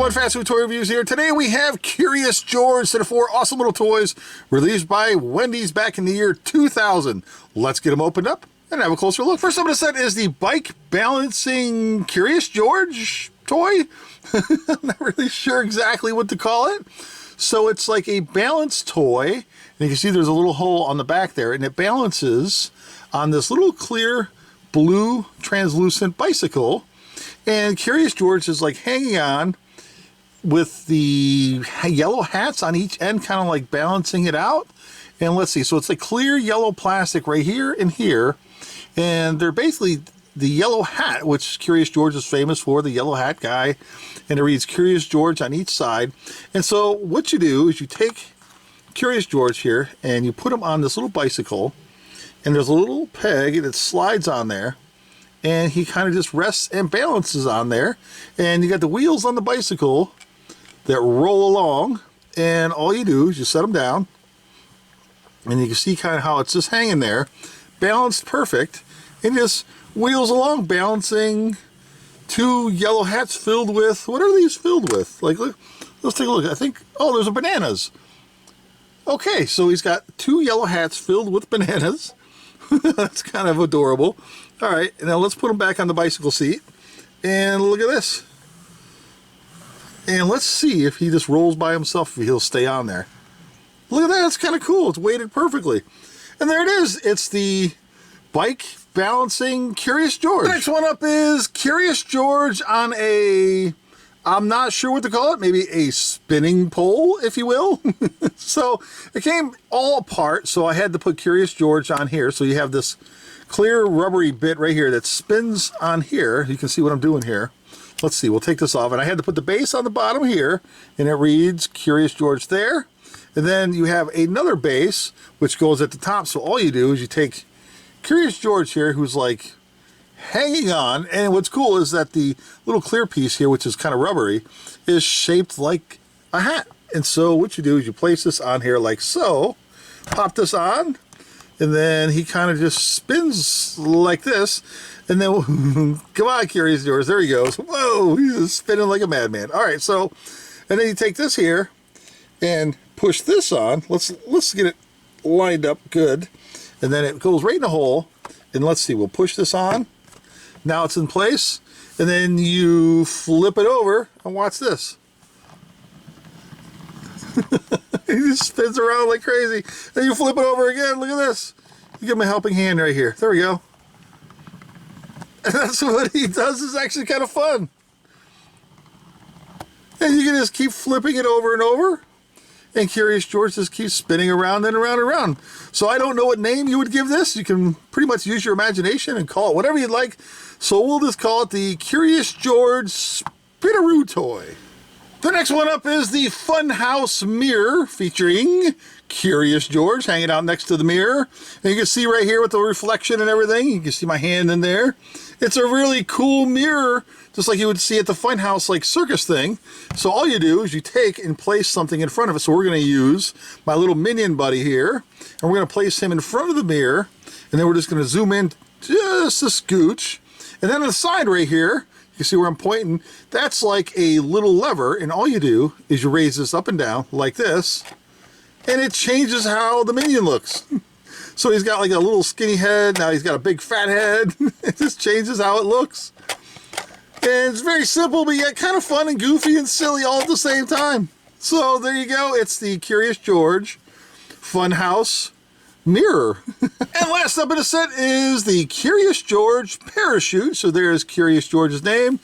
everyone, Fast Food Toy Reviews here. Today we have Curious George, set of 4 awesome little toys released by Wendy's back in the year 2000. Let's get them opened up and have a closer look. First up in the set is the bike balancing Curious George toy. I'm not really sure exactly what to call it. So it's like a balance toy, and you can see there's a little hole on the back there, and it balances on this little clear blue translucent bicycle. And Curious George is like hanging on with the yellow hats on each end, kind of like balancing it out. And let's see, so it's like clear yellow plastic right here and here. And they're basically the yellow hat, which Curious George is famous for, the yellow hat guy. And it reads Curious George on each side. And so what you do is you take Curious George here and you put him on this little bicycle. And there's a little peg that slides on there. And he kind of just rests and balances on there. And you got the wheels on the bicycle that roll along. And all you do is you set them down. And you can see kind of how it's just hanging there. Balanced perfect. And just wheels along, balancing 2 yellow hats filled with, what are these filled with? Like, look, let's take a look. I think, oh, there's a bananas. Okay, so he's got 2 yellow hats filled with bananas. That's kind of adorable. All right, now let's put him back on the bicycle seat. And look at this. And let's see if he just rolls by himself, if he'll stay on there. Look at that, it's kind of cool. It's weighted perfectly. And there it is. It's the bike balancing Curious George. The next one up is Curious George on a, I'm not sure what to call it, maybe a spinning pole, if you will. So it came all apart, so I had to put Curious George on here. So you have this clear rubbery bit right here that spins on here. You can see what I'm doing here. Let's see, we'll take this off. And I had to put the base on the bottom here, and it reads Curious George there. And then you have another base, which goes at the top. So all you do is you take Curious George here, who's like hanging on. And what's cool is that the little clear piece here, which is kind of rubbery, is shaped like a hat. And so what you do is you place this on here like so, pop this on, and then he kind of just spins like this. And then, come on, Curious George, there he goes. Whoa, he's just spinning like a madman. All right, so, and then you take this here and push this on. Let's get it lined up good. And then it goes right in the hole. And let's see, we'll push this on. Now it's in place. And then you flip it over and watch this. He just spins around like crazy. Then you flip it over again. Look at this. You give him a helping hand right here. There we go. And that's what he does. Is actually kind of fun. And you can just keep flipping it over and over. And Curious George just keeps spinning around and around and around. So I don't know what name you would give this. You can pretty much use your imagination and call it whatever you'd like. So we'll just call it the Curious George Spinaroo toy. The next one up is the Funhouse mirror featuring Curious George hanging out next to the mirror. And you can see right here with the reflection and everything. You can see my hand in there. It's a really cool mirror, just like you would see at the Funhouse like circus thing. So all you do is you take and place something in front of it. So we're going to use my little minion buddy here. And we're going to place him in front of the mirror. And then we're just going to zoom in just a scooch. And then on the side right here, you see where I'm pointing? That's like a little lever, and all you do is you raise this up and down like this, and it changes how the minion looks. So he's got like a little skinny head, now he's got a big fat head. It just changes how it looks. And it's very simple, but yet kind of fun and goofy and silly all at the same time. So there you go, it's the Curious George Funhouse mirror. And last up in the set is the Curious George parachute. So there's Curious George's name.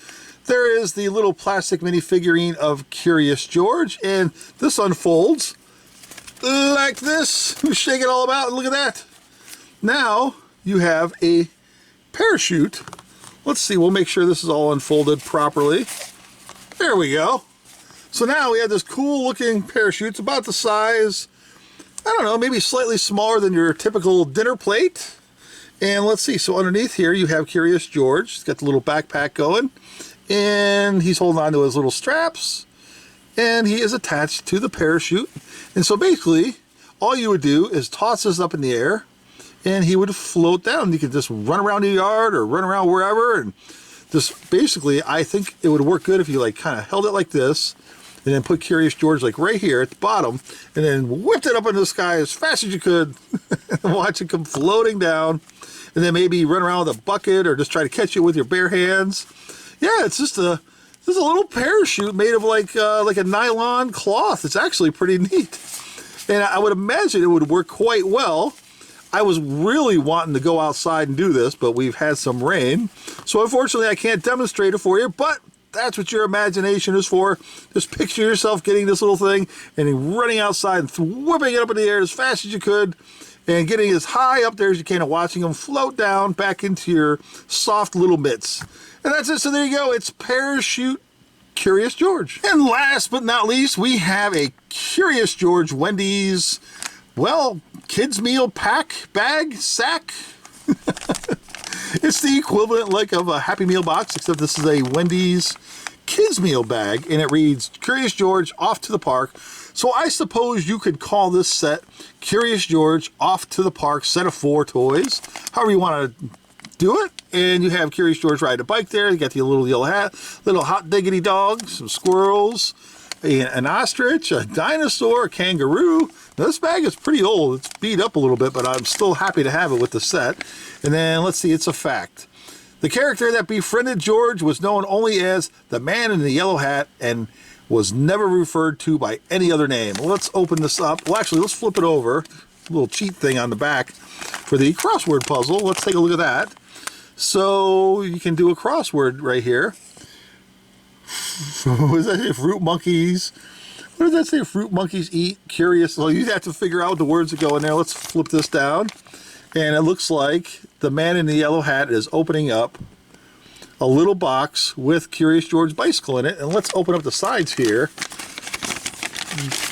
There is the little plastic mini figurine of Curious George, and this unfolds like this. Shake it all about and look at that. Now you have a parachute. Let's see, we'll make sure this is all unfolded properly. There we go. So now we have this cool looking parachute. It's about the size, I don't know, maybe slightly smaller than your typical dinner plate. And let's see, so underneath here you have Curious George. He's got the little backpack going, and he's holding on to his little straps, and he is attached to the parachute. And so basically, all you would do is toss this up in the air, and he would float down. You could just run around the yard or run around wherever, and This basically, I think it would work good if you like kind of held it like this, and then put Curious George like right here at the bottom, and then whipped it up into the sky as fast as you could, and watch it come floating down, and then maybe run around with a bucket or just try to catch it with your bare hands. Yeah, it's just a little parachute made of like a nylon cloth. It's actually pretty neat, and I would imagine it would work quite well. I was really wanting to go outside and do this, but we've had some rain, so unfortunately I can't demonstrate it for you, but that's what your imagination is for. Just picture yourself getting this little thing and then running outside and whipping it up in the air as fast as you could and getting as high up there as you can and watching them float down back into your soft little mitts. And that's it. So there you go. It's Parachute Curious George. And last but not least, we have a Curious George Wendy's, well, kids meal pack, bag, sack. It's the equivalent like of a Happy Meal box, except this is a Wendy's kids meal bag, and it reads Curious George Off to the Park. So I suppose you could call this set Curious George Off to the Park set of 4 toys, however you want to do it. And you have Curious George riding a bike there. You got the little yellow hat, little hot diggity dog, some squirrels, an ostrich, a dinosaur, a kangaroo. Now this bag is pretty old. It's beat up a little bit, but I'm still happy to have it with the set. And then let's see, it's a fact. The character that befriended George was known only as the man in the yellow hat and was never referred to by any other name. Well, let's open this up. Well, actually, let's flip it over. A little cheat thing on the back for the crossword puzzle. Let's take a look at that. So you can do a crossword right here. What does that say? Fruit monkeys. What does that say? Fruit monkeys eat curious. Well, you have to figure out the words that go in there. Let's flip this down. And it looks like the man in the yellow hat is opening up a little box with Curious George bicycle in it. And let's open up the sides here.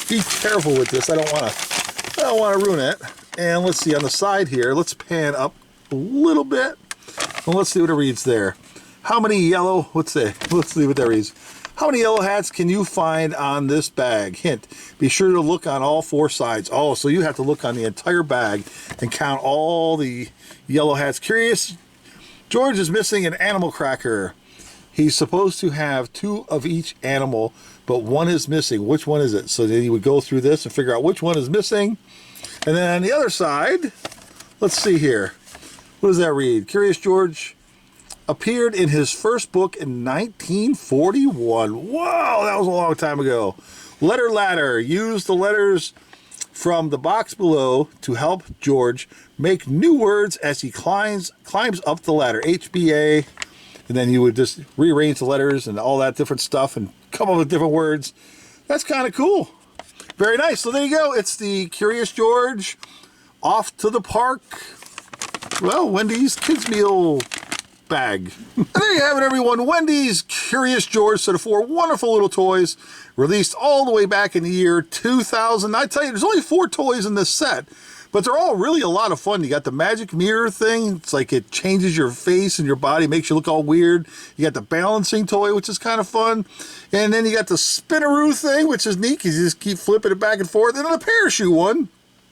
Be careful with this. I don't want to ruin it. And let's see on the side here. Let's pan up a little bit. And let's see what it reads there. How many yellow, let's see what that reads. How many yellow hats can you find on this bag? Hint, be sure to look on all 4 sides. Oh, so you have to look on the entire bag and count all the yellow hats. Curious George is missing an animal cracker. He's supposed to have 2 of each animal, but 1 is missing. Which one is it? So then you would go through this and figure out which one is missing. And then on the other side, let's see here. What does that read? Curious George appeared in his first book in 1941. Wow, that was a long time ago. Letter ladder. Use the letters from the box below to help George make new words as he climbs up the ladder. HBA. And then you would just rearrange the letters and all that different stuff and come up with different words. That's kind of cool. Very nice. So there you go. It's the Curious George Off to the Park, well, Wendy's kids meal bag. And there you have it, everyone. Wendy's Curious George set of 4 wonderful little toys, released all the way back in the year 2000. I tell you, there's only 4 toys in this set, but they're all really a lot of fun. You got the magic mirror thing. It's like it changes your face and your body, makes you look all weird. You got the balancing toy, which is kind of fun. And then you got the spinaroo thing, which is neat because you just keep flipping it back and forth. And then the parachute one,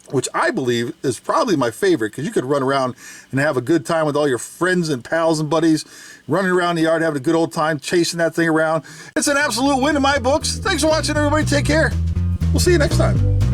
which I believe is probably my favorite because you could run around and have a good time with all your friends and pals and buddies, running around the yard, having a good old time, chasing that thing around. It's an absolute win in my books. Thanks for watching, everybody. Take care. We'll see you next time.